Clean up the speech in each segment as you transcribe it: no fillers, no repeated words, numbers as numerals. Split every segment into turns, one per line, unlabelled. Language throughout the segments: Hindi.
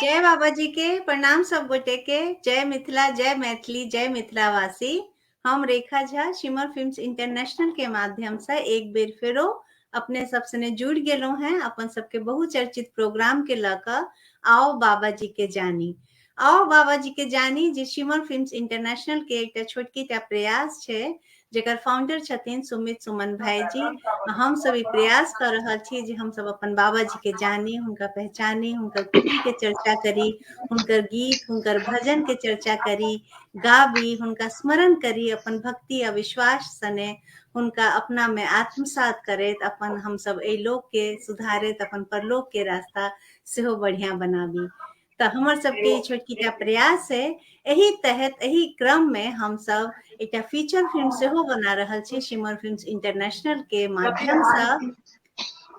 जय बाबा जी के प्रणाम सब गोटे के। जय मिथिला, जय मैथिली, जय मिथिलावासी। हम रेखा झा शिमर फिल्म्स इंटरनेशनल के माध्यम से एक बेर फेरो अपने सब सने जुड़ गेलो हैं अपन सबके बहुचर्चित प्रोग्राम के लका आओ बाबा जी के जानी। आओ बाबा जी के जानी जे शिमर फिल्म्स इंटरनेशनल के एक छोटकी टा प्रयास छे जेकर फाउंडर छथिन सुमित सुमन भाई जी। हम सब ई प्रयास कर रहल छी जे हम सब अपन बाबा जी के जानी, हुनका पहचानी, हुनकर कृति के चर्चा करी, हुनकर गीत, हुनकर भजन के चर्चा करी, गाबी, हुनका स्मरण करी, अपन भक्ति आ विश्वास सने हुनका अपना में आत्मसात करैत अपन हम सब ए लोक के सुधारैत अपन परलोक के रास्ता सेहो बढ़िया बनाबी। तो हमर सबके छोटकी टा प्रयास है। एही तहत एही क्रम में हम सब एक फीचर फिल्म सेहो बना रहल छी शिमर फिल्म्स इंटरनेशनल के माध्यम से।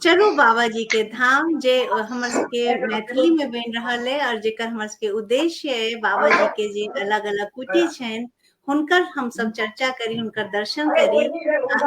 चलू बाबा जी के धाम जे हमर सबके मैथिली में बन रहल है और जेकर हमर सबके उद्देश्य है बाबा जी के जे अलग अलग कुटी छन हुनकर हम सब चर्चा करी, हुनकर दर्शन करी।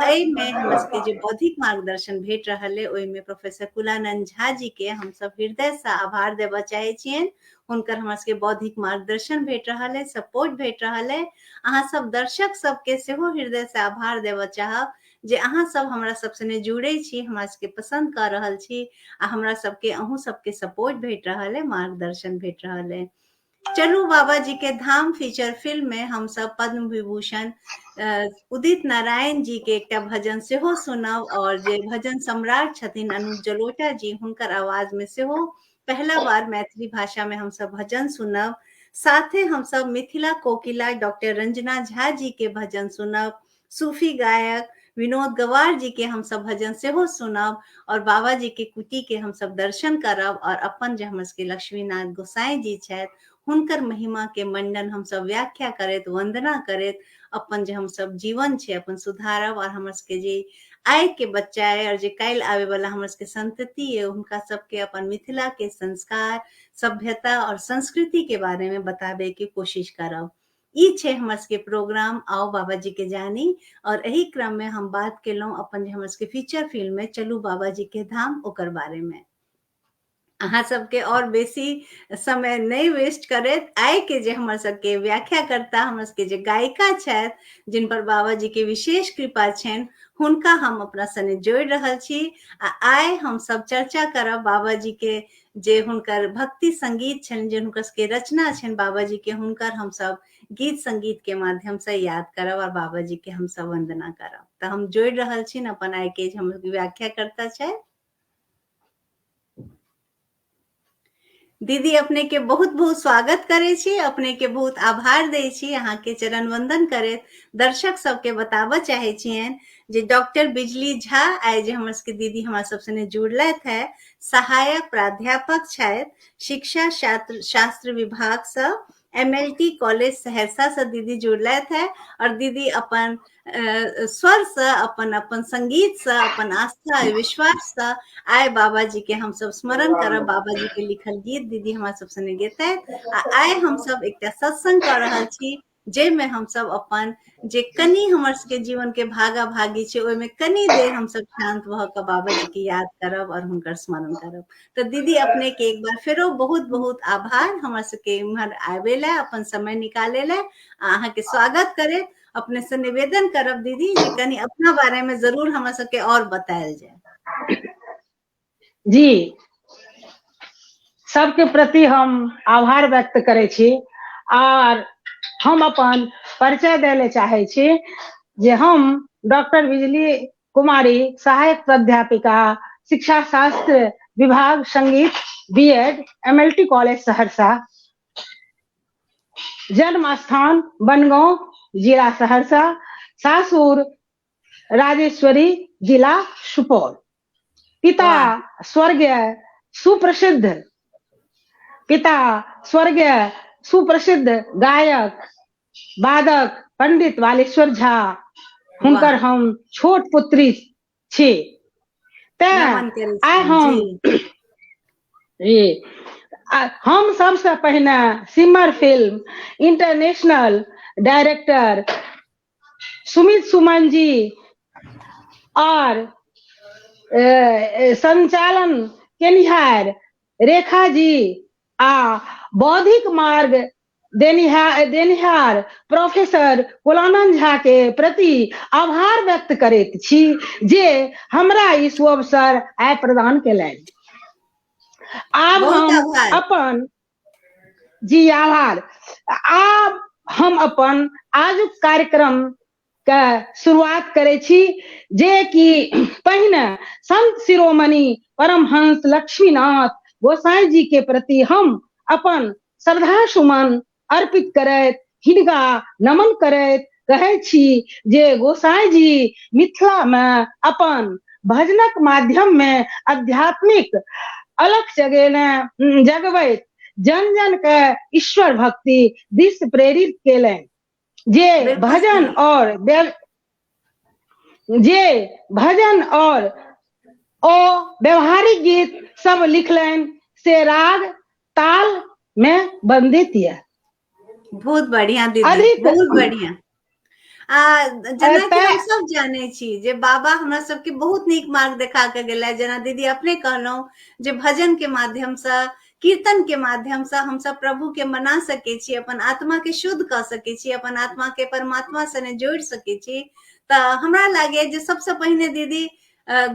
एहि में हमर सबके जे बौद्धिक मार्गदर्शन भेट रहल है ओहि में प्रोफेसर कुलानंद झा जी के हम सब हृदय से आभार देबा चाहे छियन। हुनकर हमर सबके बौद्धिक मार्गदर्शन भेट रहल है, सपोर्ट भेट रहल है। अहाँ सब दर्शक सबके सेहो हृदय से आभार देबा चाहब जे अहाँ सब हमरा सब सने जुड़े छी, हमरा सबके पसंद कर रहल छी आ हमरा सबके अहूँ सबके सपोर्ट भेट रहल है, मार्गदर्शन भेट रहल है। चलू बाबा जी के धाम फीचर फिल्म में हम सब पद्म विभूषण उदित नारायण जी के एक भजन सेहो सुनब और जे भजन सम्राट छथिन अनूप जलोटा जी हुनकर आवाज में सेहो पहला बार मैथिली भाषा में हम सब भजन सुनब। साथे हम सब मिथिला कोकिला डॉक्टर रंजना झा जी के भजन सुनब, सूफी गायक विनोद गवार जी के हम सब भजन सेहो सुनब और बाबा जी के कुटी के हम सब दर्शन करब और अपन जे हमर सबके लक्ष्मीनाथ गोसाई जी छथि हुनकर महिमा के मंडन हम सब व्याख्या करैत, वंदना करैत अपन जे हम सब जीवन छे अपन सुधारब और हमर सबके जे आय के बच्चा है और जे काल आवे वाला हमर सबके संतति है उनका सबके अपन मिथिला के संस्कार, सभ्यता और संस्कृति के बारे में बताबे के कोशिश करब। ई छे हमर सबके प्रोग्राम आओ बाबा जी के जानी और एही क्रम में हम बात केलहुं अपन जे हमर सबके फीचर फिल्म में चलू बाबा जी के धाम ओकर बारे में। अहाँ सबके और बेसी समय नहीं वेस्ट करैत आय के जे हमर सबके व्याख्या करता हमर सबके जे गायिका छथि जिन पर बाबा जी के विशेष कृपा छनि हुनका हम अपना सने जोड़ रहल छी। आय हम सब चर्चा करब बाबा जी के जे हुनकर भक्ति संगीत छनि जे हुनकर सबके रचना छनि बाबा जी के हुनकर हम सब गीत संगीत के माध्यम से याद करब और बाबा जी के हम सब वंदना करब। तो हम जोड़ रहल छी अपन आय के हम व्याख्या करता छै दीदी अपने के बहुत बहुत स्वागत करे छी, अपने के बहुत आभार दे छी, अहाँ के चरण वंदन करे दर्शक सबके बताबऽ चाहे छियन जे डॉक्टर बिजली झा आइ जे हमर सबके दीदी हमरा सब सने जुड़लथि है सहायक प्राध्यापक छथि शिक्षा शास्त्र विभाग से MLT कॉलेज सहरसा से दीदी जुड़लथि है और दीदी अपन स्वर से अपन अपन संगीत से अपन आस्था विश्वास से आय बाबा जी के हम सब स्मरण करब, बाबा जी के लिखल गीत दीदी हमरा सब सने गेतै। आय हम सब एकटा सत्संग कर रहल छी जे में हम सब अपन जे कनी हमर सबके जीवन के भागा भागी छै ओय में कनी देर हम सब शांत भ के बाबा जी के याद करब और हुनकर स्मरण करब। तो दीदी अपने के एक बार फेरो बहुत बहुत आभार हमर सबके इम्हर आबे ला अपन समय निकाले ला। अहाँ के स्वागत करे अपने से निवेदन करब दीदी जे कनी अपना बारे में जरूर हमरा सबके और बतायल जाय।
जी सबके प्रति हम आभार व्यक्त करे छी और हम अपन परिचय देले चाहे छी जे हम डॉक्टर बिजली कुमारी सहायक प्राध्यापिका शिक्षा शास्त्र विभाग संगीत B.Ed MLT कॉलेज सहरसा, जन्म स्थान बनगांव जिला सहरसा, सासुर राजेश्वरी जिला सुपौल। पिता स्वर्गीय सुप्रसिद्ध गायक वादक पंडित वालेश्वर झा हुनकर हम छोट पुत्री छी। आइ हम सबसे पहिने shimmer film international director Sumit Suman ji और संचालन केनिहार रेखा जी आ बौद्धिक मार्ग देनिहार प्रोफेसर कुलानंद झा के प्रति आभार व्यक्त करैत छी जे हमरा ई अवसर आइ प्रदान केलनि। आब
बहुत
हम
आभार।
अपन जी आभार। आब हम अपन आजुक कार्यक्रम के शुरुआत करै छी, जे कि पहिने संत शिरोमणि परमहंस लक्ष्मीनाथ गोसाई जी के प्रति हम अपन श्रद्धा सुमन अर्पित करैत हिनका नमन करैत कहै छी जे गोसाई जी मिथिला में अपन भजनक माध्यम में आध्यात्मिक अलख जगबैत जन जन के ईश्वर भक्ति दिस प्रेरित केलनि। जे भजन और व्यवहारिक गीत सब लिखलनि से राग ताल में बंदित है।
बहुत बढ़िया दीदी,
अधिक
बहुत बढ़िया। जेना कि हम सब जाने छी जे बाबा हमरा सबके बहुत नीक मार्ग देखा के गेला। जेना दीदी अपने कहलहुं जे भजन के माध्यम से, कीर्तन के माध्यम से हम सब प्रभु के मना सके छी, अपन आत्मा के शुद्ध कर सके छी, अपन आत्मा के परमात्मा से जोड़ सके छी। तऽ हमरा लागे जे सबसे पहिने दीदी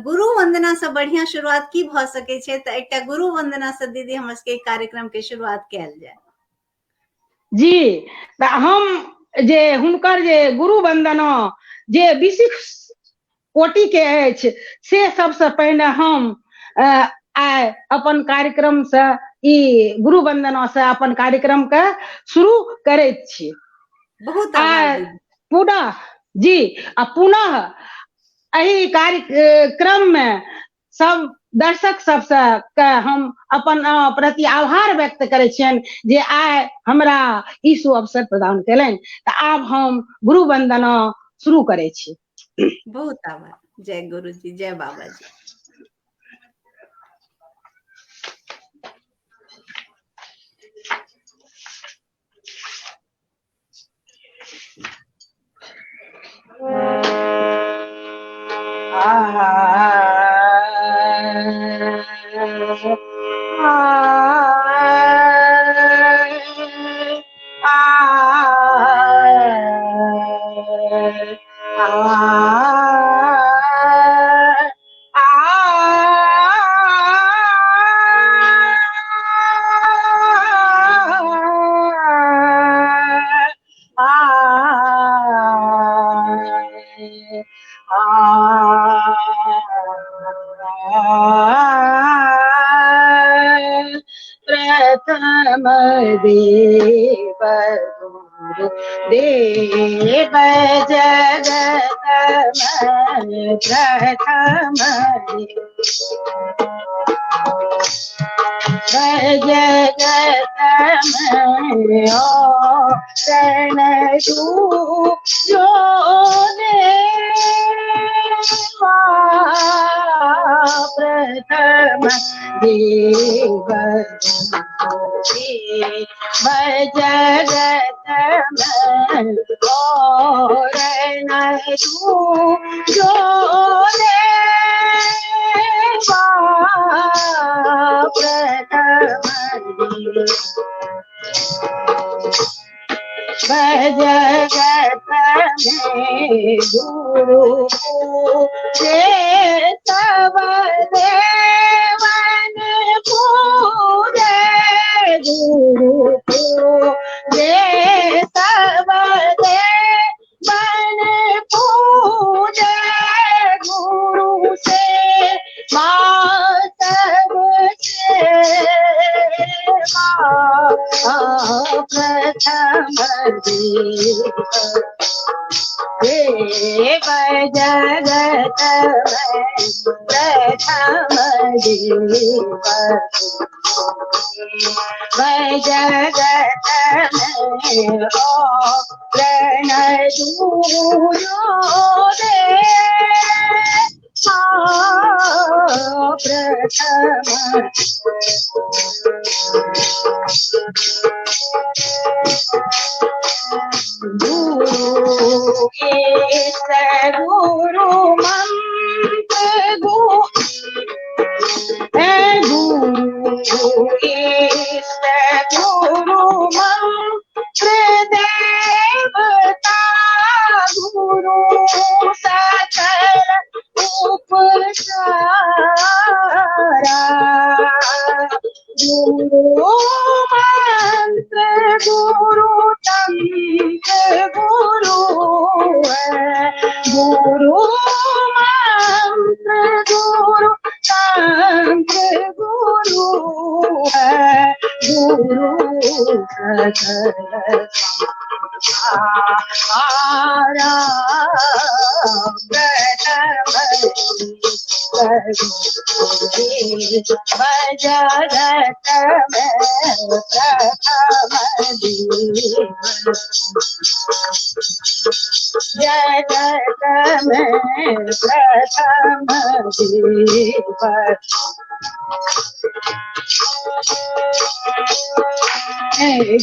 गुरु वंदना से बढ़िया शुरुआत की भ सके छै, तऽ एकटा गुरु वंदना से दीदी हमर सबके कार्यक्रम के शुरुआत कैल जाय।
जी, हम जे हुनकर जे गुरु वंदना जे विशिष्ट कोटि के अछि से सबसे पहिने हम आइ अपन कार्यक्रम से ई गुरु वंदना से अपन कार्यक्रम के शुरू करैत छी।
बहुत आभार दीदी।
पुनः जी पुनः एही कार्यक्रम में सब दर्शक सबसे के हम अपन प्रति आभार व्यक्त करै छियनि जे आइ हमरा ई अवसर प्रदान केलनि। तऽ आब हम गुरु वंदना शुरू करै छी।
बहुत आभार। जय गुरु जी, जय बाबा जी।
प्रथम देव गुरु देव जगत में प्रथम जगत में शरण जो प्रथम देव जगत में जो जगत में गुरु जे सब देवन पूजे गुरु जे सब देवन पूजे गुरु से मातव से प्रथम देव जगत में प्रथम देव जगत में प्रणय गुरु मंत्र गुरु मंत्र गुरु तंत्र गुरु है, गुरु मंत्र गुरु तंत्र गुरु है, गुरु सकल आरा जगत में प्रथम जगत में प्रथम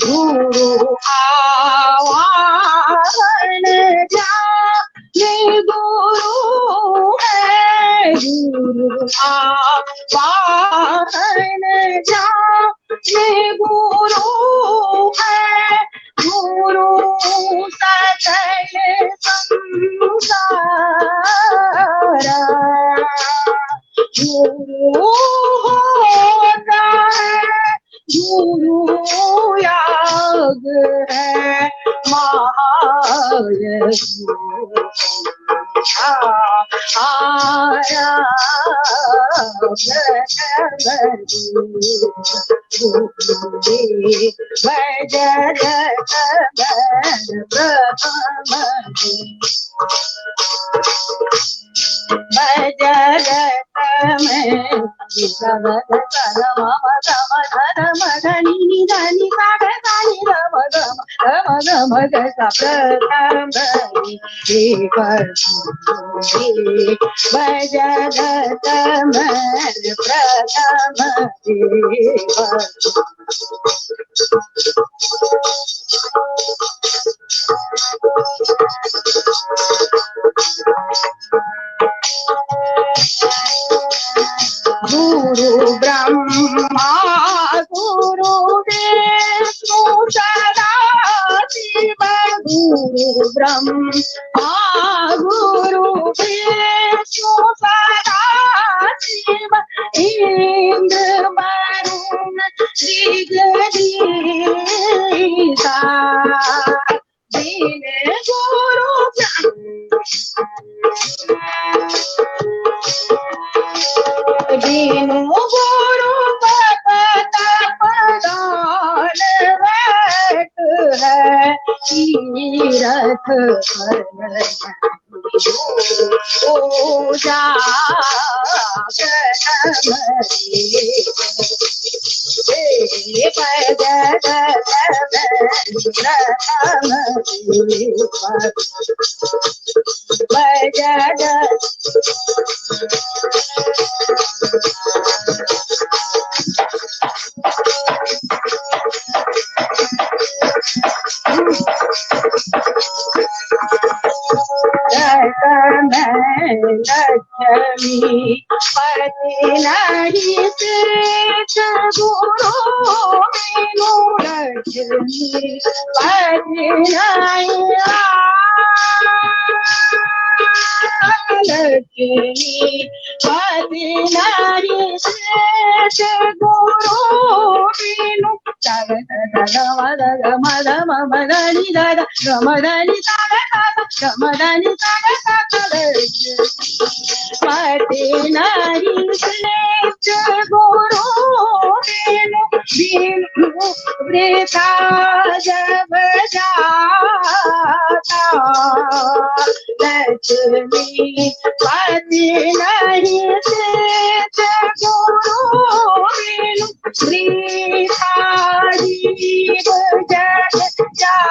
गुरु आवाहन जाने गुरु है, गुरु आवाहन जाने गुरु है, गुरु सकल संसारा, गुरु होता है गुरु याग है महायज्ञ आया जगत में जगत करम मगम धरम धनी धनी साग धनी रम गम रम गम गसा प्रथम जगत में प्रथम गुरु ब्रह्मा गुरु विष्णु सदा शिव, गुरु ब्रह्मा गुरु विष्णु सदा शिव, इंद्र वरुण ऋग्वेदी दिन गुरु दीनु गुरु पदान वैट है, तीरथ पूजा लक्ष्मी पति नहीं से गुरु मीनू लक्ष्मी पति नहीं लक्ष्मी पति नहीं से गुरु मीनू मदनी दादा मदनी मदनी पति नहीं से गुरु मीनू वृथा जब जाता, लक्ष्मी पति नहीं से गुरु मीनू वृथा जीव जग जाता,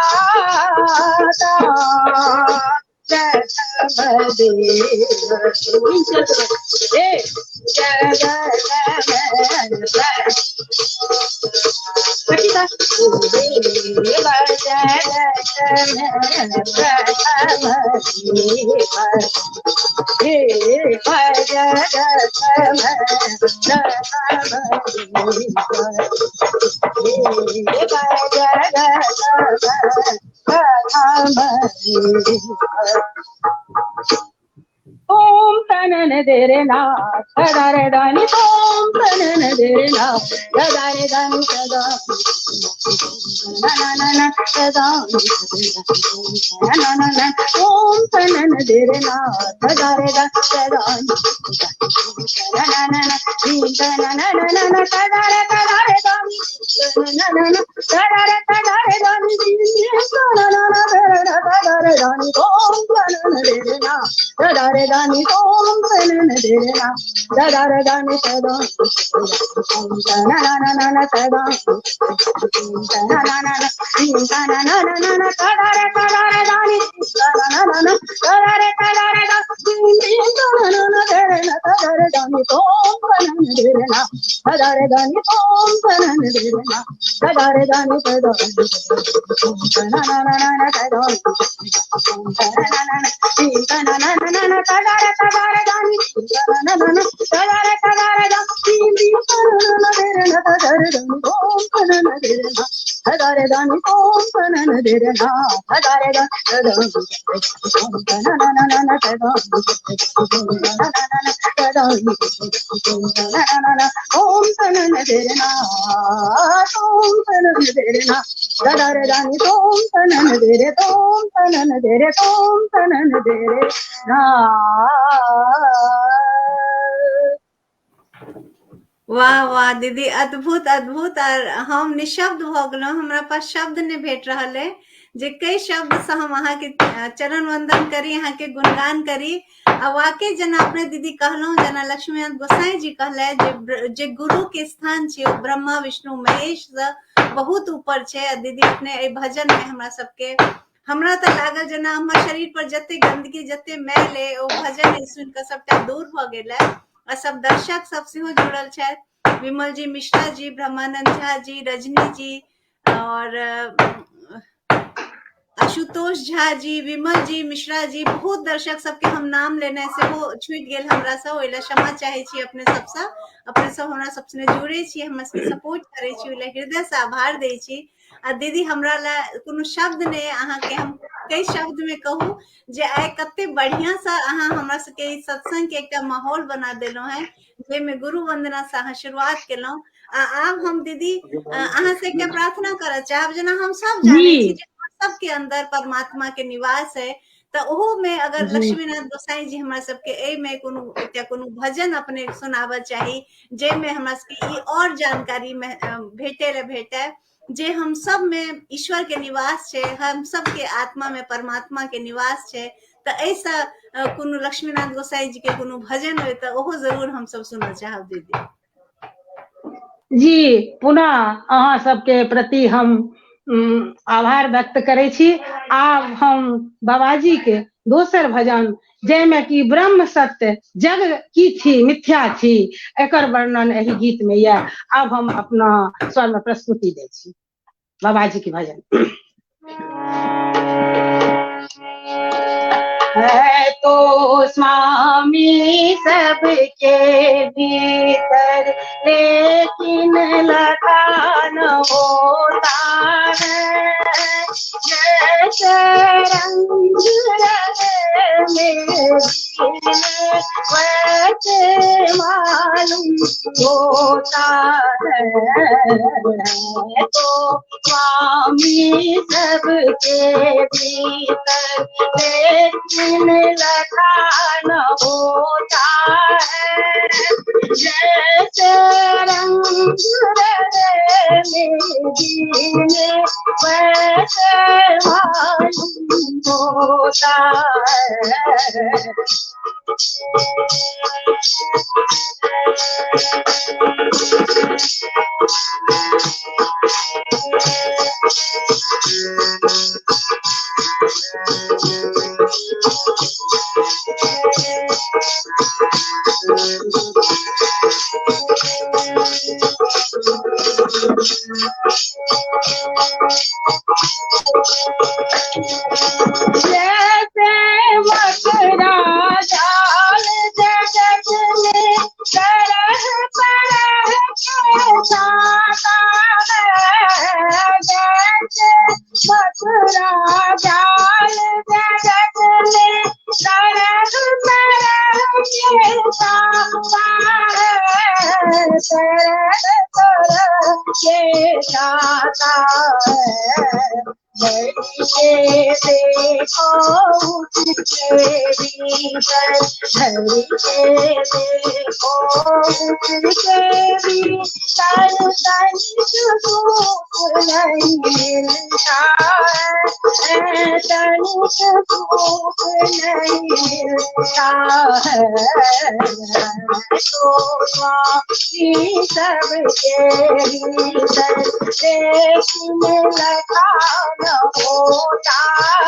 ओम तनन दे रे ना सदा रे दानी ओम तनन दे रे ना सदा रे दानी सदा ना ना ना ना सदा ना ना ना ओम तनन दे रे ना सदा रे दा सदा ना ना ना ना ना ना ना ना सदा रे दानी ना ना ना सदा रे दानी ना ना ना सदा रे दानी ओम तनन दे रे ना सदा रे दानी ओम तनन दे रे ना सदा रे दानी सदा ना ना ना ना ना सदा ना ना ना ना ना ना ना ना ना सदा रे दानी ना ना ना ना सदा रे दानी ना ना ना दे रे ना सदा रे दानी ओम तनन दे रे ना सदा रे दानी ओम तनन दे रे ना सदा रे दानी सदा ना ना ना ना ना सदा ना ना ना ना ना ना सदा रे दानी ना ना ना सदा रे दानी ना दे रे ना सदा रे दानी ओम तनन दे रे ना सदा रे दानी ओम तनन दे रे ना सदा रे दानी ना ना ना ना सदा ना ना ना सदा ना ना ना ओम तनन दे रे ना ओम तनन दे रे ना सदा रे दानी ओम तनन दे रे ओम तनन दे रे ओम तनन दे रे ना
वाह वाह दीदी, अद्भुत अद्भुत। और हम निशब्द भ गेलहुँ, हमरा पास शब्द नहीं भेट रहल है जे कई शब्द से हम अहाँ के चरण वंदन करी, अहाँ के गुणगान करी। आ वाकई जना अपने दीदी कहलहुँ, जना लक्ष्मीनाथ गोसाई जी कहले जे गुरु के स्थान छै, ओ ब्रह्मा विष्णु महेश से बहुत ऊपर छै। आ दीदी अपने एहि भजन में हमरा सबके, हमरा तो लागल जेना हमर शरीर पर जते गंदगी जते मैल है, ओ भजन सुन के सबटा दूर भ गेल है। आ सब दर्शक सब सेहो जुड़ल छथि, विमल जी मिश्रा जी, ब्रह्मानंद झा जी, रजनी जी और आशुतोष झा जी, विमल जी मिश्रा जी, बहुत दर्शक सबके हम नाम लेने से वो छूट गेल हमरा से, ओइ ला क्षमा चाहे छी अपने सबसे। अपने सब हमरा सबसे जुड़े छी, हमरा सबके सपोर्ट करे छी, ओइ ला हृदय से आभार दे छी। आ दीदी हमरा ला कोनो शब्द नहीं, अहाँ के हम कई शब्द में कहूं जे आइ कते बढ़िया से अहाँ हमरा सबके ई सत्संग के एकटा माहौल बना देलहुं है, जेमे गुरु वंदना से अहाँ शुरुआत केलहुं। आ आब हम दीदी अहाँ से एकटा प्रार्थना करऽ चाहब, जेना हम सब
जी
जाने छी जे सबके अंदर परमात्मा के निवास है, तो ओहो में अगर
जी
लक्ष्मीनाथ गोसाई जी हमरा सबके एहि में कोनो एकटा कोनो भजन अपने सुनाबऽ चाही, जे में हमरा सबके ई और जानकारी में भेटे जे हम सब में ईश्वर के निवास छै, हम सब के आत्मा में परमात्मा के निवास छै। तो ऐसा कोनो लक्ष्मीनाथ गोसाई जी के कोनो भजन हो तो ओहो जरूर हम सब सुनऽ चाहब दीदी।
जी पुनः अहाँ सबके प्रति हम आभार व्यक्त करै छी। आब हम बाबाजी के दोसर भजन, जाहिमे कि ब्रह्म सत्य जग की थी मिथ्या थी, एकर वर्णन एहि गीत में यऽ। आब हम अपना स्वर में प्रस्तुति दै छी बाबाजी के भजन। है तो स्वामी सबके भीतर, लेकिन लगा न होता है, जैसे रंग रहे मेरे वैसे मालूम होता है। तो स्वामी सबके भीतर, लेकिन लगा न होता है, जैसे रंग रहे मेरी में वैसे मालूम होता है। जैसे मथुरा जाल जगत में तरह तरह के साता है, जैसे मथुरा जाल जगत में तरह तरह जाता है, शरण के जाता है। के देखो उसके भीतर, धर के देखो उसके भीतर, तन सुख नहीं मिलता है, तन सुख नहीं मिलता है। तो स्वामी सबके भीतर देखने लगा न होता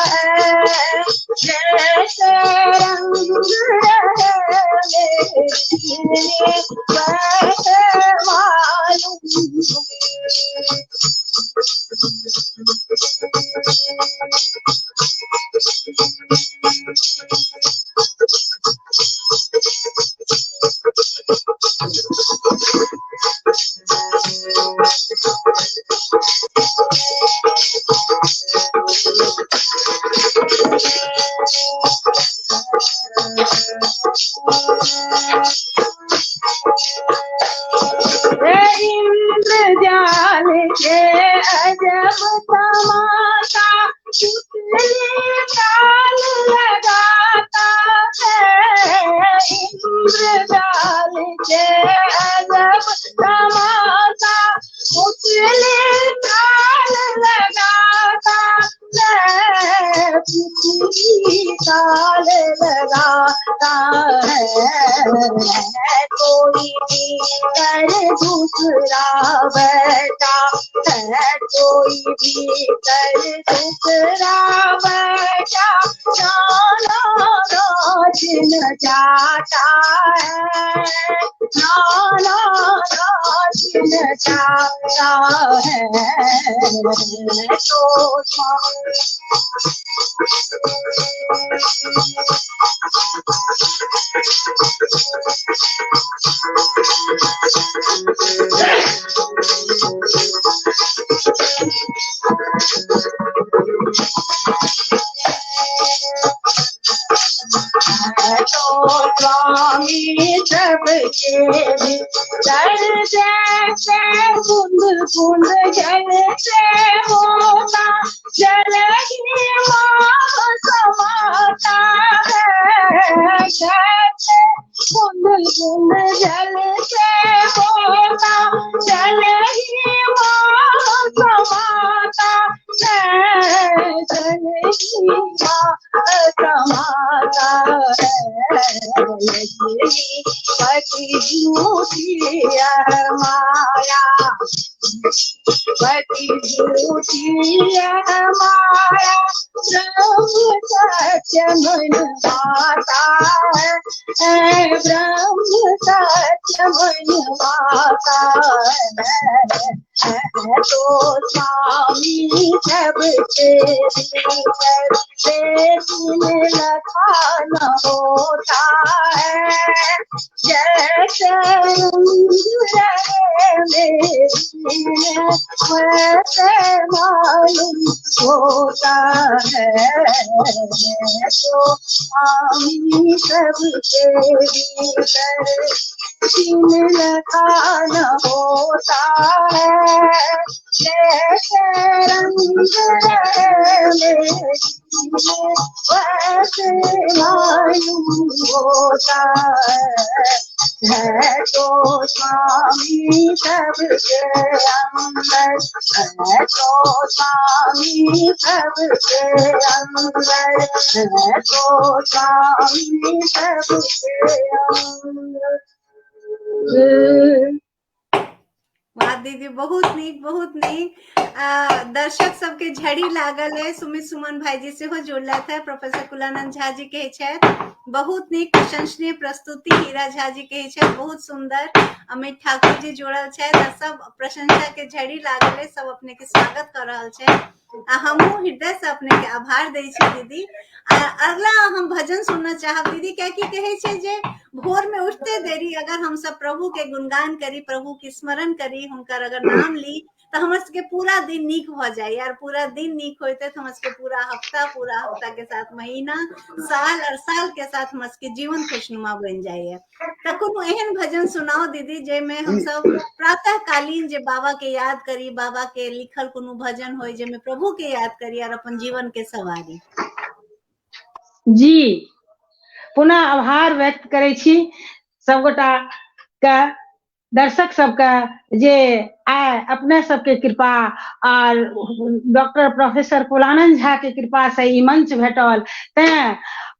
है, जैसे रंग रहे वैसे मालूम। इंद्रजाल के अजब तमाशा, कितने ताल लगाता है। इंद्रजाल के अजब तमाशा, कितने ताल लगाता है, कितनी ताल लगाता है। कोई भी कर दूसरा बैठा है, कोई भी कर दूसरा बैठा, नाना नाच न जाता है, नाना नाच न जाता है। तो स्वामी सबके भीतर जैसे बूंद बूंद जल से होता, जल ही वहाँ समाता है। जैसे बूंद बूंद जल से होता, जल ही वहाँ समाता है, जल ही वहाँ समाता है। पति झूठी माया, पति झूठी माया, ब्रह्म सत्य मन माता है, ब्रह्म सत्य मन माता है। तो स्वामी सबके भीतर देखने लगा न होता है, जैसे वैसे मालूम होता है। तो स्वामी सबके भीतर दिन लगा न होता है, जैसे रंग वैसे मालूम होता है। तो स्वामी सबके अंदर है, तो स्वामी सबके अंदर है, तो स्वामी सबके अंदर।
वाह दीदी, बहुत नीक, बहुत नीक। दर्शक सबके झड़ी लागल है। सुमित सुमन भाईजी से हो जुड़ल है, प्रोफेसर कुलानंद झा जी कहे छथि बहुत नीक प्रशंसनीय प्रस्तुति, हीरा झा जी कहे छथि बहुत सुंदर, अमित ठाकुर जी जुड़ल छथि, सब प्रशंसा के झड़ी लागल है, सब अपने के स्वागत कर रहल छथि। हमहू हृदय से अपने के आभार दै छी दीदी। अगला हम भजन सुनना चाहब दीदी, क्या की कहे छे जे भोर में उठते देरी अगर हम सब प्रभु के गुणगान करी, प्रभु के स्मरण करी, हुनकर अगर नाम ली तो हमर के पूरा दिन नीक हो जाए यार, पूरा दिन नीक होते तो हमर के पूरा हफ्ता के साथ महीना, साल और साल के साथ हमर के जीवन खुशनुमा बन जाए। तो कोनो एहन भजन सुनाओ दीदी जे में हम सब प्रातः कालीन जे बाबा के याद करी, बाबा के लिखल कोनो भजन होय जे में प्रभु के याद करी और अपन जीवन के सवारी।
जी पुनः आभार व्यक्त करै छी सबगोटा के, दर्शक सबके जे आइ अपने सबके कृपा और डॉक्टर प्रोफेसर कुलानंद झा के कृपा से ई मंच भेटल तें,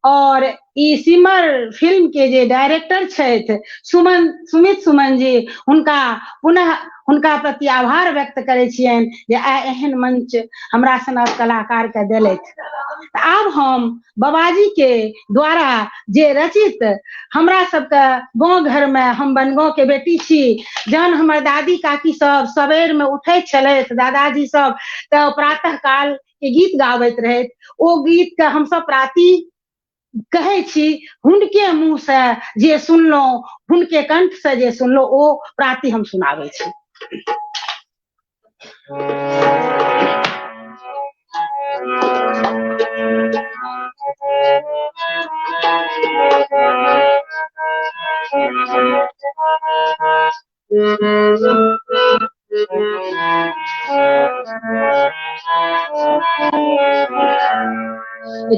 और ई सिमर फिल्म के जे डायरेक्टर छथि सुमित सुमन जी, हुनका पुनः हुनका प्रति आभार व्यक्त करै छियनि जे आइ एहन मंच हमरा सनक कलाकार के देलथि। आब हम बाबाजी के द्वारा जे रचित, हमरा सबके गाँव घर में, हम बनगाँव के बेटी छी, जहन हमर दादी काकी सब सबेर में उठै छलथि, दादाजी सब तऽ प्रातः काल के गीत गाबैत रहथि, ओ गीत के हम सब प्राति कहै छी, हुनके मुँह से जे सुनलहुँ, हुनके कंठ से जे सुनलहुँ, ओ प्राति हम सुनाबै छी।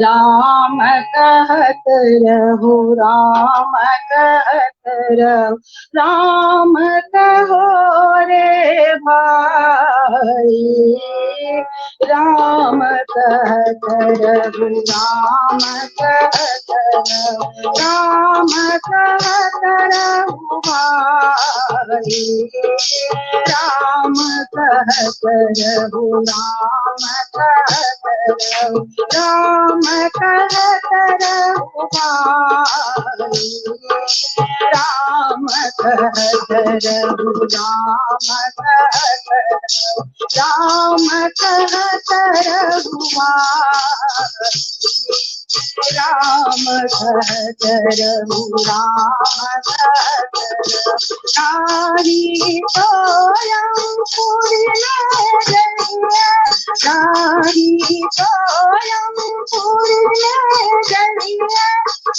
राम कहत रहु, राम कहत रहु, राम कहो रे भाई, राम कहत रहु, राम कहत रहु, राम कहत रहु भाई, राम कहत रहु, राम कहत रहु, राम कहत रहु भाई, राम कहत रहु, राम कहत रहु, राम कहत रहु भाई, राम कहत रहु, राम कहत रहु, नारी सोयंपुर में गइया, नारी सोयंपुर में गइया,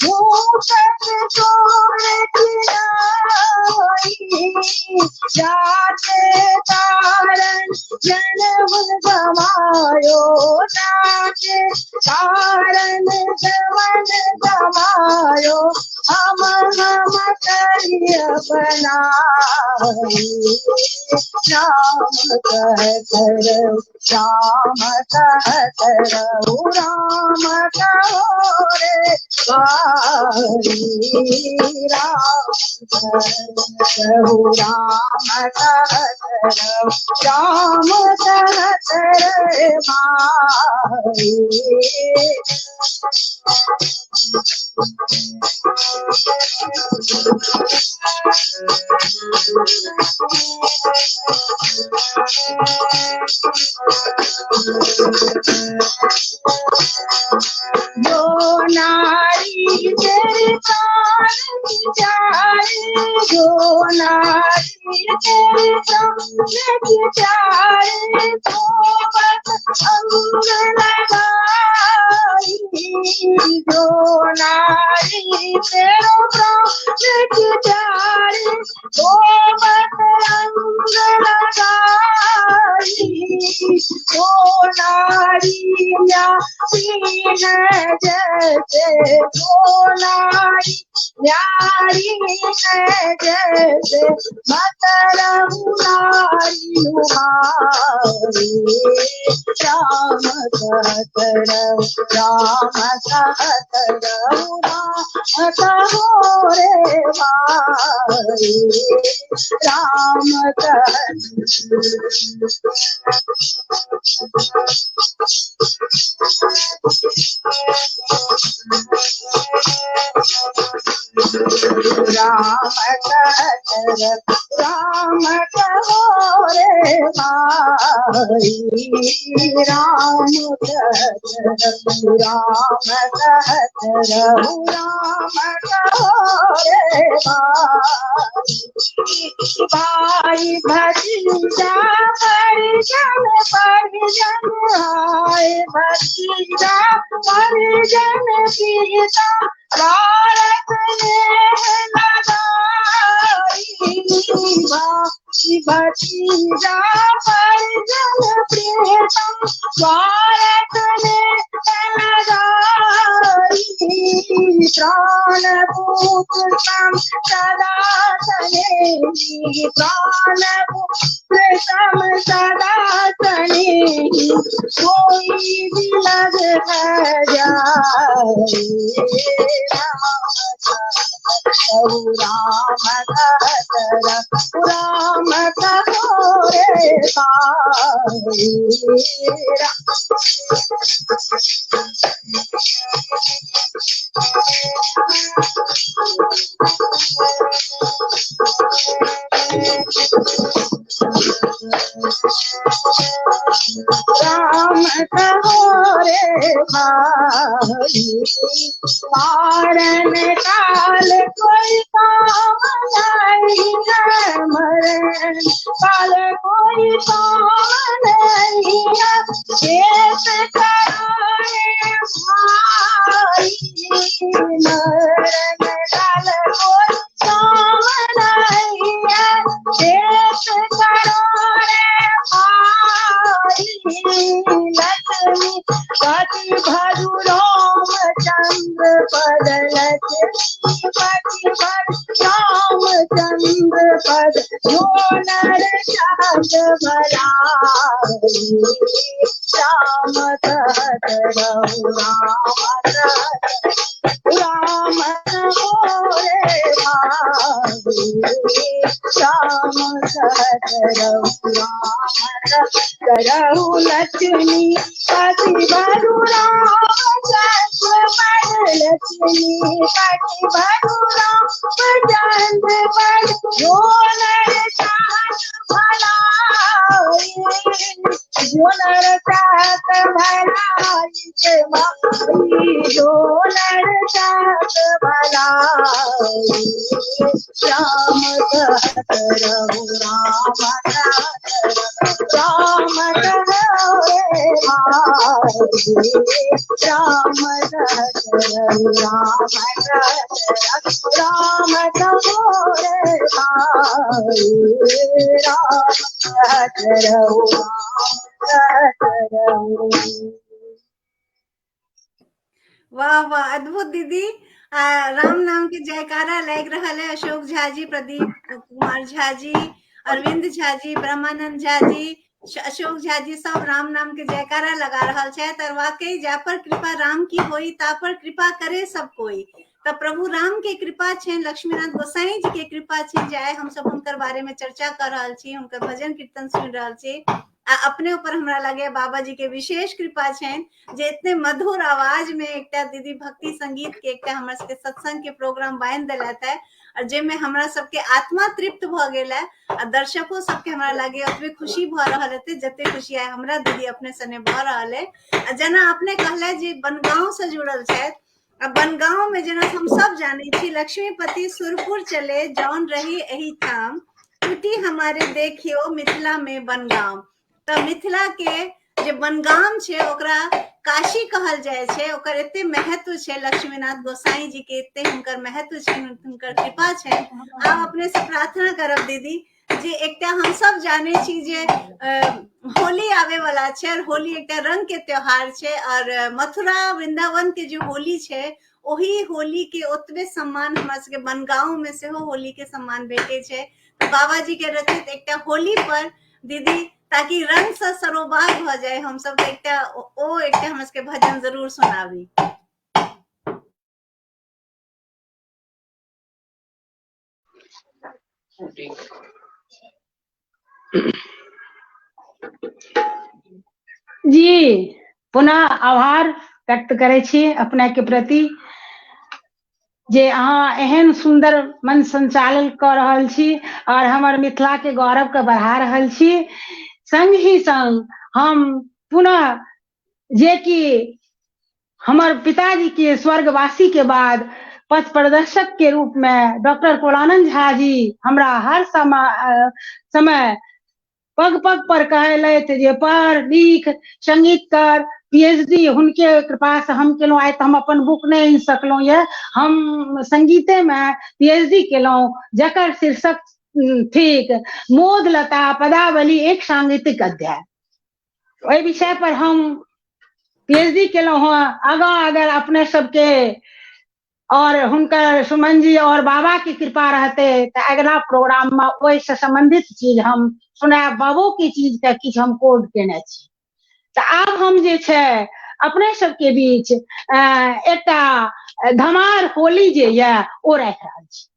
भूपत तोड़ खिलाई, जाते तारन जन्म गवायो, जाते तारन जवन गवायो, हम करिय बनाई, राम कहत रहु, राम कहत रहु, राम कहो रे भाई, राम कहत रहु, राम कहत रहु, राम कहत रे भाई। जो नारी तेरे तान जाए, जो नारी तेरे तान जाए, तो बस अंग लगाई, जो नारी तेरो प्राण जाए, तो बस अंग लगाई, तो नारिया है जैसे, तो नारी न्यारी है जैसे, मतलब नारी हमारी, राम कहत रहु, राम कहत रहु, राम कहो रे भाई, राम कहत राम कहत रहु, राम कहो रे भाई, राम कहत रहु, राम कहत रहु, राम कहो रे भाई, भाई भतीजा परिजन परिजन, हाय भतीजा परिजन पिता भारत ने लगाई। भाई भतीजा परिजन प्रीतम भारत ने लगाई। प्राण पुत्रम सदा सनेही, प्राण पुत्रम सदा सनेही, कोई भी लग जाए राम राम कहोरे राम कहोरे भाई। मारन काल कोई काम नहीं है, मरण काल कोई काम नहीं है, देश कराए भाई। मरण काल कोई काम नहीं है, देश कराए भाई। लक्ष्मी पति भरु रामचंद्र पद, लक्ष्मी पति भरु रामचंद्र पद, जो नर चाँद भलाई। राम कहत रहु राम राम होरे भाई। राम कहत रहु राम करहु लक्ष्मी पति भरु रामचंद्र पद, लक्ष्मी पति भरु रामचंद्र पद, जो नर चाहत भलाई। जो नर चाहत भलाई के माई, जो नर चाहत भलाई। राम कहत रहु राम राम कहोरे भाई। राम कहत रहु राम राम कहोरे भाई। राम कहत रहु राम कहत रहु।
वाह वाह, अद्भुत दीदी। राम नाम के जयकारा लग रहा है। अशोक झा जी, प्रदीप कुमार झा जी, अरविंद झा जी, ब्रह्मानंद झा जी, अशोक झा जी, सब राम नाम के जयकारा लगा रहा है। तर वाकई जा पर कृपा राम की होई, ता पर कृपा करे सब कोई। तब प्रभु राम के कृपा छे, लक्ष्मीनाथ गोसाई जी के कृपा छे, जाए हम सब उनकर बारे में चर्चा कर रहा छी, उनकर भजन कीर्तन सुन रहा छी। अपने ऊपर हमरा लगे बाबा जी के विशेष कृपा छेन, जे इतने मधुर आवाज में एकटा दीदी भक्ति संगीत के एकटा हमरा सबके सत्संग के प्रोग्राम बांध देलत है, और जे में हमरा सबके आत्मा तृप्त भ गेल है, और दर्शकों सबके हमरा लगे ओतबे खुशी भ रहल हेते जते खुशी है हमरा दीदी अपने सने भ रहल है। जना अपने कहले जे बनगांव से जुड़ल छथि, बनगांव में जना हम सब जाने छी, लक्ष्मीपति सुरपुर चले जौन रही एही ठाम, टूटी हमारे देखियो मिथिला में बनगांव। तो मिथिला के जे बनगाम छे ओकरा काशी कहल जाय छे, ओकर एते महत्व छे, लक्ष्मीनाथ गोसाई जी के एते हुनकर महत्व छे, हुनकर कृपा छे। आप अपने से प्रार्थना करब दीदी जे एकटा हम सब जाने छी जे होली आवे वाला छे, और होली एकटा रंग के त्योहार छे, और मथुरा वृंदावन के जो होली छे ओही होली के ओतबे सम्मान हमरा सबके बनगांव में से होली के सम्मान भेटे छे। तो बाबा जी के रचित एकटा होली पर दीदी, ताकि रंग से सरोबार भ जाए, हम सब एकटा हमरा सबके भजन जरूर सुनाबी।
जी पुनः आभार व्यक्त करे छी अपने के प्रति, जे अहाँ एहन सुंदर मन संचालन कर रहल छी और हमर मिथिला के गौरव के बढ़ा रहल छी। संग ही संग हम पुनः जे कि हमर पिताजी के स्वर्गवासी के बाद पथ प्रदर्शक के रूप में डॉक्टर कुलानंद झा जी हमरा हर समय पग पग पर कहलथि जे पढ़ लिख संगीत कर पीएचडी हुनके कृपा से हम केलहुँ। आइ तऽ हम अपन बुक नहि आनि सकलहुँ यऽ, हम संगीतेमे पीएचडी केलहुँ जकर शीर्षक थिक मोद लता पदावली एक सांगीतिक अध्याय। ओहि विषय पर हम पीएचडी केलहुँ हँ। आगाँ अगर अपने सबके और हुनकर सुमन जी और बाबा की कृपा रहते तो अगला प्रोग्राम में ओहि से संबंधित चीज हम सुनायब, बाबू की चीज के किछु हम कोड केने छी। तो आब हम जे छै अपने सबके बीच एकटा धमार होली जे ये ओ राखि रहल छी।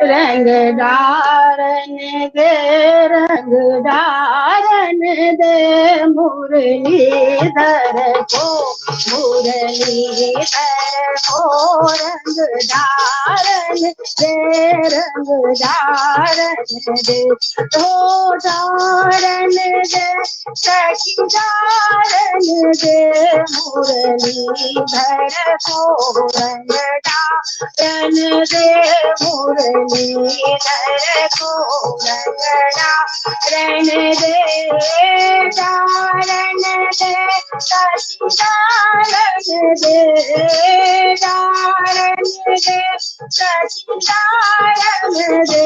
रंग डारन दे रंग डारन दे मुरलीधर को, मुरलीधर को रंग डारन दे रंग डारन दे, ओ डारन दे सखी डारन दे मुरलीधर को रंग डारन दे मुरलीधर को रंग डारन दे, डारन दे सखी डारन दे, डारन दे सखी डारन दे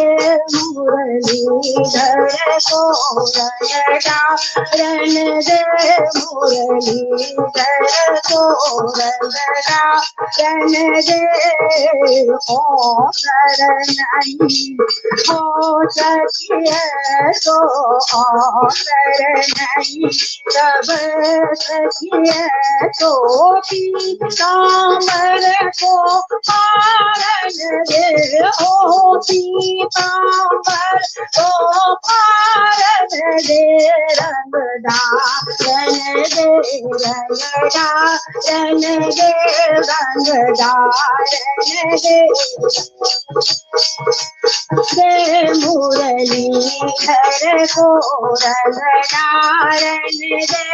मुरलीधर को रंग डारन दे मुरलीधर को रंग डारन दे। ओ शरणाई हो सखिए तो ओ शरणाई सब सखिए तो पीताम्बर को पारन दे, ओ पीताम्बर को पारन दे, रंग डारन दे रंग डारन दे रंग डारन दे, दे मुरलीधर को रंग डारन दे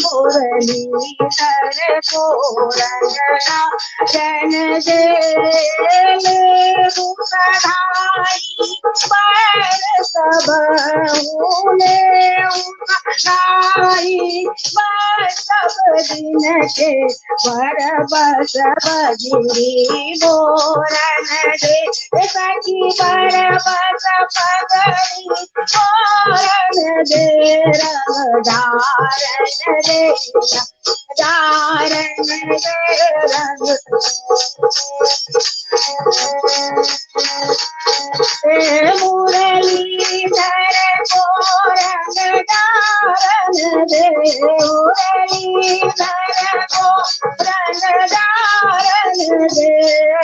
मुरलीधर को रंग डारन दे, सधाई पर सब सब दिन के पर बस बजरी बोरन दे, सखी पर बस पगड़ी बोरन दे, रंग डारन दे डारन दे रंग मुरलीधर को रंग डारन दे, मुरलीधर को रंग डारन दे,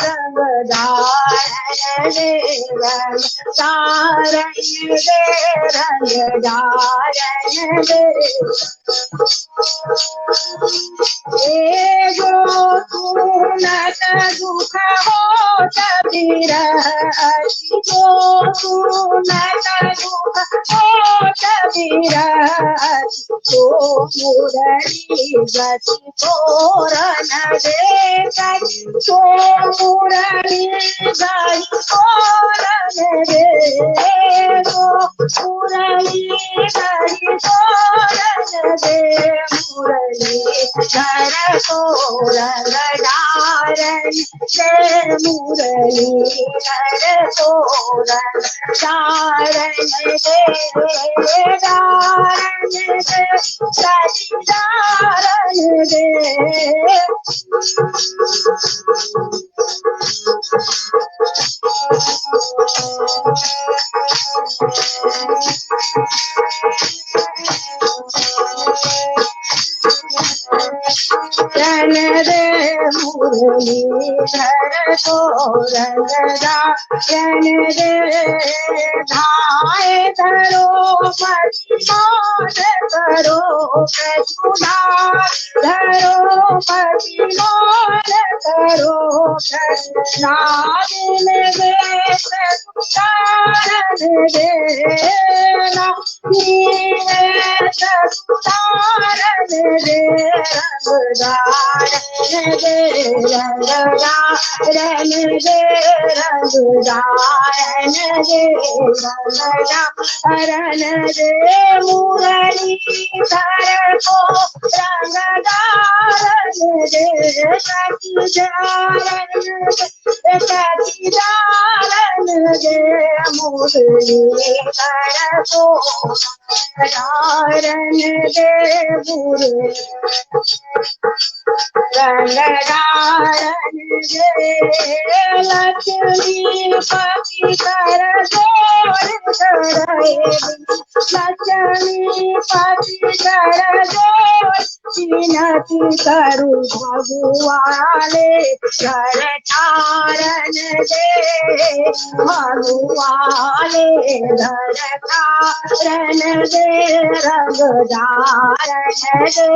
रंग डारन दे रंग डारन दे रंग डारन दे। जो सुनत दुख हो तबीरती, जो सुनत दुख हो तबीरती, तो मुरली गति तोरन दे, तो मुरली गति तोरन दे, तो मुरली गति तोरन दे, मुरलीधर को रंग डारन दे मुरलीधर को रंग डारन दे, डारन दे सखी डारन दे। दे मुरलीधर को रंगदा दे धाय धरो मतिमान करो कछुना धरो मतिमान करो नादिन दे सतारन देना सतारन दे रंगदारन दे रंगदारन दे रंगदारन दे रंगदारन दे मुरलीधर को रंगदारन दे कचिदारन दे मुरलीधर को रंगदारन दे रंगदारन दे लक्ष्मी पति कर जोर करे लक्ष्मी पति कर जोर विनती करू भगवाले घर ठारन दे भगवाले घर ठारन दे रंगदारन दे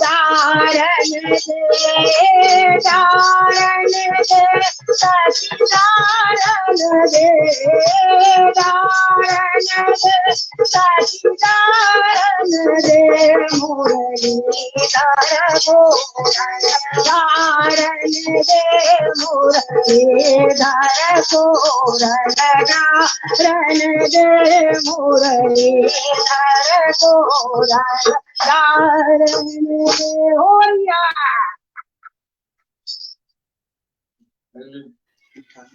दारन दे दारन दे सचिदारन दे दारन दे सचिदारन दे मुरलीधर को दारन दे मुरलीधर को रंगदारन दे मुरलीधर को रंगदारन दे होलिया।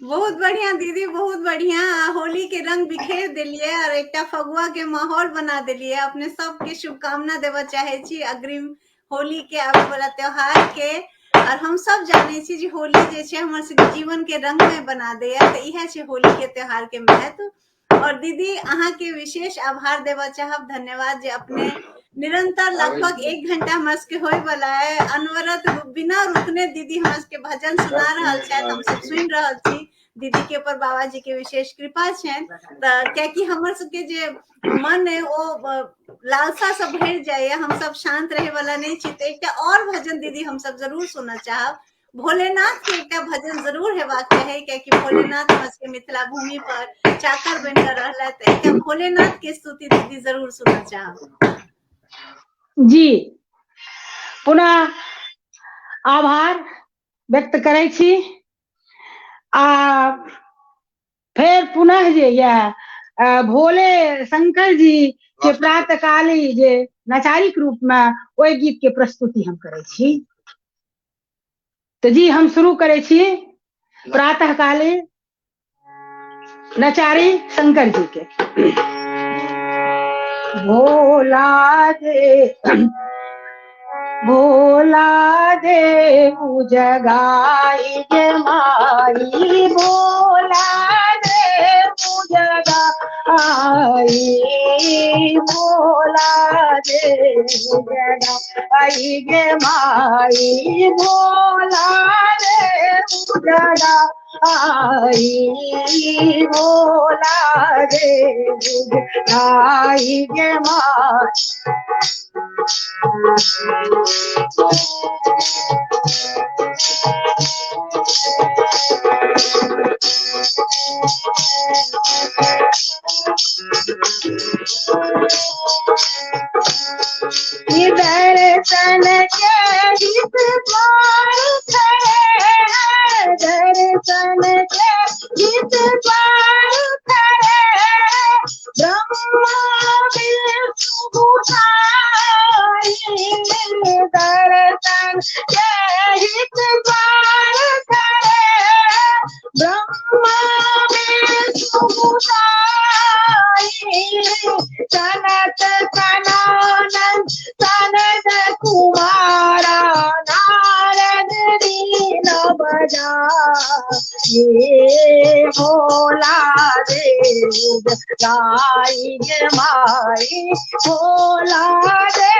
बहुत बढ़िया दीदी, बहुत बढ़िया। होली के रंग बिखेर दिलिए और एक फगुआ के माहौल बना दिलिए। अपने सबके शुभकामना देवा चाहे छी अग्रिम होली के आवे वाला त्योहार के। और हम सब जाने छी जी होली जे छे हमर सबके जीवन के रंगमय बना दे तो इहे छे होली के त्योहार के महत्व। और दीदी अहाँ के विशेष आभार देवा चाहब, धन्यवाद जे अपने निरंतर लगभग 1 घंटा हमरा सबके होय वाला है अनवरत बिना रुकने दीदी हमरा सबके भजन सुना रहल छथि, हम सब सुनि रहल छी। दीदी के ऊपर बाबा जी के विशेष कृपा छनि क्याकि हमर सबके जे मन है वो लालसा से भर जाए, हम सब शांत रहे वाला नहीं छी। तो एक और भजन दीदी हम सब जरूर सुनना चाहब। भोलेनाथ के एक भजन जरूर हेबाक चाहे क्याकि भोलेनाथ हमरा सबके मिथिला भूमि पर चाकर बन कर रहला। तो एक भोलेनाथ के स्तुति दीदी जरूर सुनना चाहब।
जी पुनः आभार व्यक्त करै छी। फिर पुनः जे यह भोले शंकर जी के प्रातःकाली जे नचारिक रूप में ओहि गीत के प्रस्तुति हम करै छी। तो जी हम शुरू करै छी प्रातःकाली नचारी शंकर जी के। भोला दे जगाई जमाई भोला दे जगाई भोला दे जगाई जमाई भोला दे जगाई भोला दे जगाई जमाई। दर्शन के हित पार खड़े दर्शन के हित पार खड़े ब्रह्मा विष्णु दर्शन के हित पार खड़े ब्रह्मा विष्णु सनत सनानंद सनद कुमारा नारद दीन बजा ये भोला दे जगाई गे माई भोला दे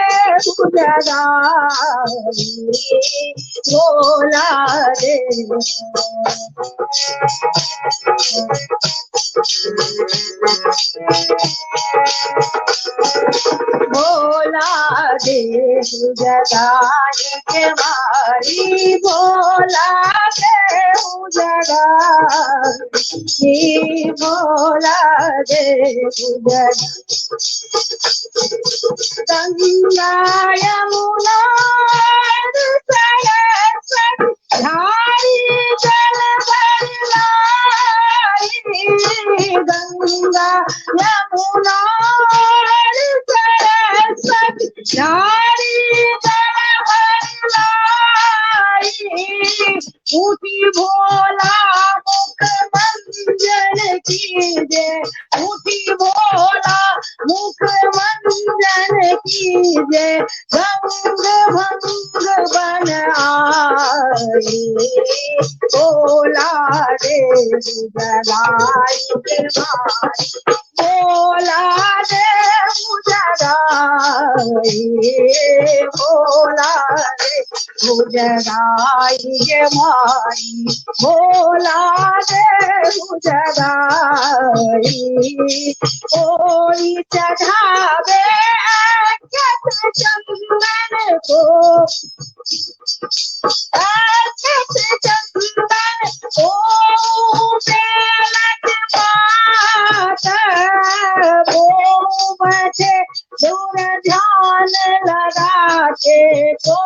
जगाई भोला दे भोला दे जगाई के मारी भोला दे जगाई भोला दे गंगा यमुना सरस्वती धारी जल भरलाई गंगा यमुना सरस्वती धारी जल भरलाई उठी भोला मुख मंजन कीजे उठी भोला मुख मंजन कीजे रंग भंग बन आई भोला रे जगाई के माई भोला रे जगाई भोला रे जगाई के माई भोला रे जगाई कोई चढ़ावे चंदन को चंदन को बेलक पात वो बचे दूर ध्यान लगा के तो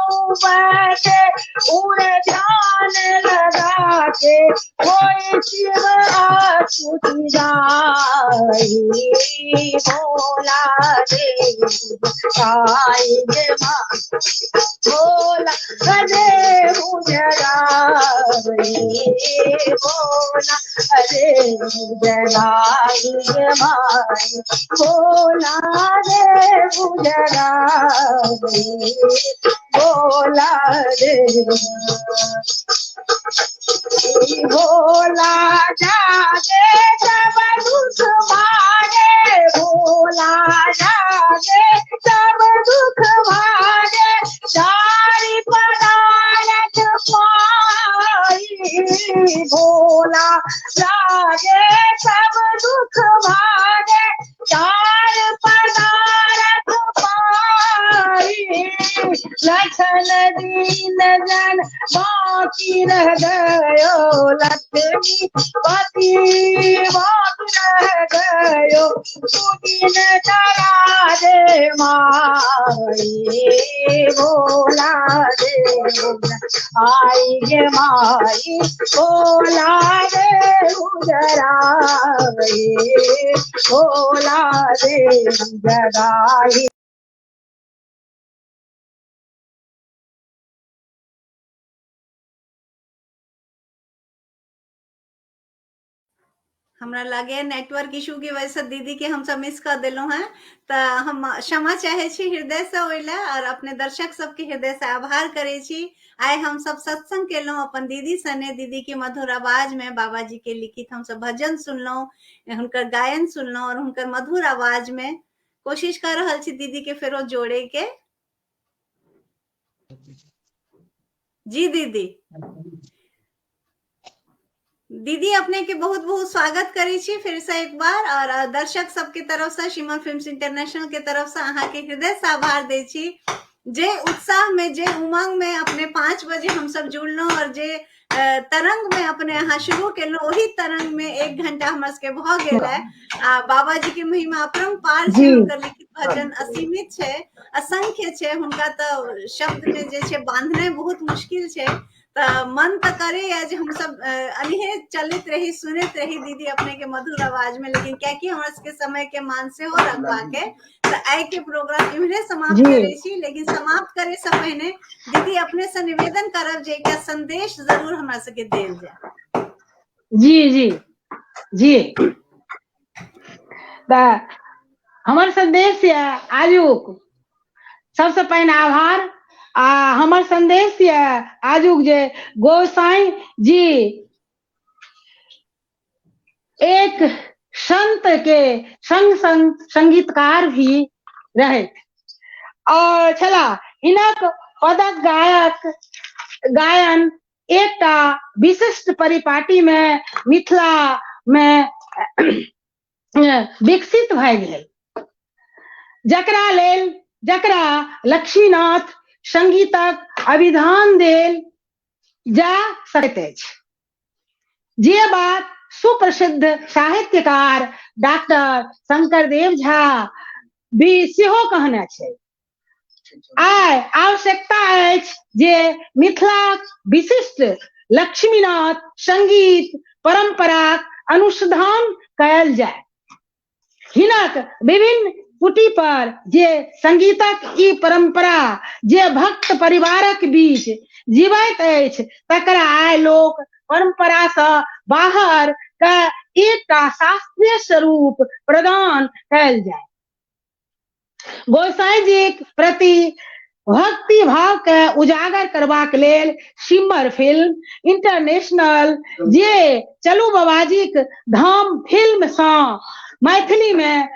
बचे उड़ ध्यान लगा के कोई शिव आछुति जाई भोला दे आई गे माँ भोला दे जगाई भोला दे जगाई गे माई भोला दे जगाई भोला दे भोला जागे सब दुख भागे भोला जागे सब दुख भागे सारी पदारथ पाई भोला जागे सब दुख भागे चार पदारथ पाई लखन दीन जन बाकी रह गयो लक्ष्मी पति बाकी रह गयो सुदिन चला दे माई भोला दे आई गे माई भोला दे जगाई भोला दे जगाई
हमरा लगे नेटवर्क इशू की वजह से दीदी के हम सब मिस कर दिलो हैं तो हम क्षमा चाहे छी हृदय से ओइला और अपने दर्शक सबके हृदय से आभार करे छी आइ हम सब सत्संग केलो अपन दीदी सने दीदी की मधुर आवाज में बाबा जी के लिखित हम सब भजन सुनलो हुनकर गायन सुनलो और हुनकर मधुर आवाज में कोशिश कर रहल छी दीदी के फेरो जोड़े के जी दीदी दीदी अपने के बहुत बहुत स्वागत करी छी फिर से एक बार और दर्शक सबके तरफ से शिमर फिल्म्स इंटरनेशनल के तरफ से अहाँ के हृदय से आभार दे छी जे उत्साह में जे उमंग में अपने 5 बजे हम सब जुड़लो और जे तरंग में अपने यहाँ शुरू केलो वही तरंग में 1 घंटा हमरा सबके भ गेल है बाबा जी के महिमा अपरंपार छै हुनकर लिखित भजन असीमित छै असंख्य छै हुनका तो शब्द में जे छै बांधने बहुत मुश्किल छै मन तो करे है जो हम सब अनिहे चलित रही सुनित रही दीदी अपने के मधुर आवाज में लेकिन क्या कि हमरा के समय के मान से हो रखवा के तो आई के प्रोग्राम इम्हरे समाप्त करे छी लेकिन समाप्त करे से पहले दीदी अपने से निवेदन करब जे एकटा संदेश जरूर हमरा सबके देल जाय
जी जी जी हमर संदेश है आजुक सबसे पहले आभार हमर संदेश है आजुक जे गोसाई जी एक संत के संग संग संगीतकार भी रहे और छला हिनक पदक गायन एकटा विशिष्ट परिपाटी में मिथिला में विकसित भए गेल जकरा लक्ष्मीनाथ संगीतक अभिधान देल जा सकैत अछि। जे बात सुप्रसिद्ध साहित्यकार डॉक्टर शंकरदेव झा भी सेहो कहने छै। आइ आवश्यकता अछि जे मिथिलाक विशिष्ट लक्ष्मीनाथ संगीत परंपराक अनुसंधान कयल जाय। हिनक विभिन्न कुटी पर जे संगीतक ई परंपरा जे भक्त परिवारक बीच जीवैत अछि तकरा आइ लोक परंपरा से बाहर का एकटा शास्त्रीय स्वरूप प्रदान कयल जाय। गोसाई जी प्रति भक्ति भाव के उजागर करबाक लेल सिमर फिल्म इंटरनेशनल जे चलू बाबाजीक धाम फिल्म सँ मैथिली में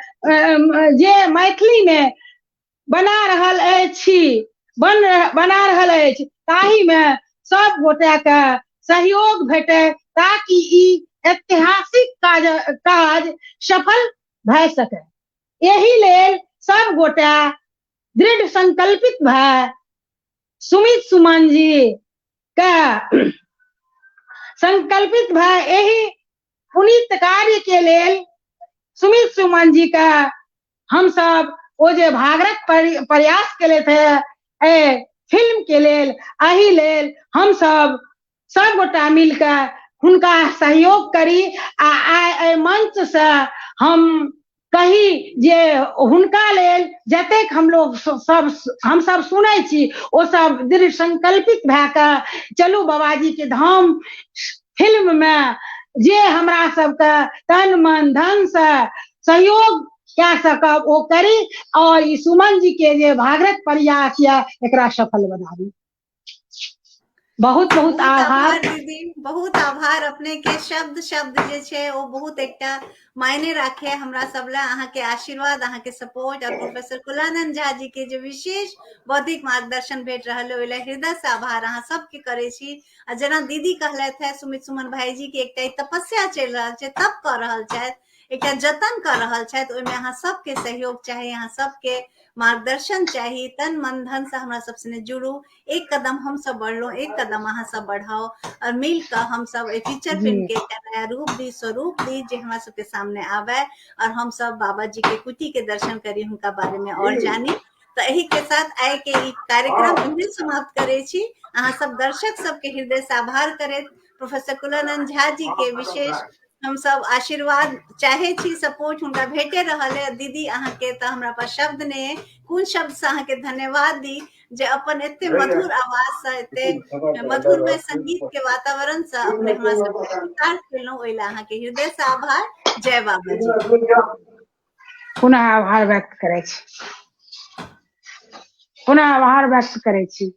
बना रहल अछि ताहि में सब गोटे के सहयोग भेटे ताकि ई ऐतिहासिक काज सफल भए सके। एहि लेल सब गोटे दृढ़ संकल्पित भए सुमित सुमन जी के संकल्पित भए एहि पुनीत कार्य के लेल सुमित सुमन जी का हम सब वो जे भागरत प्रयास के लिए थे फिल्म के लेल एहि लेल हम सब गोटा मिलकर हुनका सहयोग करी आ मंच से हम कही जे हुनका लेल जतेक हम सब सुनै छी ओ सब दृढ़ संकल्पित भए के चलू बाबाजी के धाम फिल्म में जे हमरा सबके तन मन धन से सहयोग क्या सकब ओ करी और ई सुमन जी के जे भागरत प्रयास या एकरा सफल बनाबी। बहुत बहुत आभार
दीदी, बहुत आभार। अपने के शब्द जे छे ओ बहुत एकटा मायने राखे हमरा सब ला। अहाँ के आशीर्वाद, अहाँ के सपोर्ट और प्रोफेसर कुलानंद झा जी के जो विशेष बौद्धिक मार्गदर्शन भेट रहल ओइ ला हृदय से आभार अहाँ सबके करे छी। आ जना दीदी कहलथि है सुमित सुमन भाई जी के एकटा तपस्या चल रहल छै, तप कर रहल छथि, एकटा जतन कर रहल छथि, ओइ में अहाँ सबके सहयोग चाही, अहाँ सबके मार्गदर्शन चाही। तन मन धन से हमरा सब से जुड़ू, एक कदम हम सब बढ़लो, एक कदम अहाँ सब बढ़ाओ और मिलकर हम सब एक फीचर फिल्म के नया रूप दी, स्वरूप दी जे हमरा सबके सामने आवे और हम सब बाबा जी के कुटी के दर्शन करी, उनका बारे में और जानी। तो यही के साथ आय के ई कार्यक्रम इन्हें समाप्त करे छी। अहाँ सब दर्शक सबके हृदय से आभार करे। प्रोफेसर कुलानंद झा जी के विशेष हम सब आशीर्वाद चाहे छी, सपोर्ट हुनका भेटे रहल है। दीदी अहाँ के तो हमरा पास शब्द ने, कोन शब्द से अहाँ के धन्यवाद दी जे अपन एते मधुर आवाज से, एते मधुरमय संगीत के वातावरण से अपने हमरा सब स्वीकार केलहुं, ओइ ला अहाँ के हृदय से आभार। जय बाबा जी।
पुनः आभार व्यक्त करे छी, पुनः आभार व्यक्त करे छी।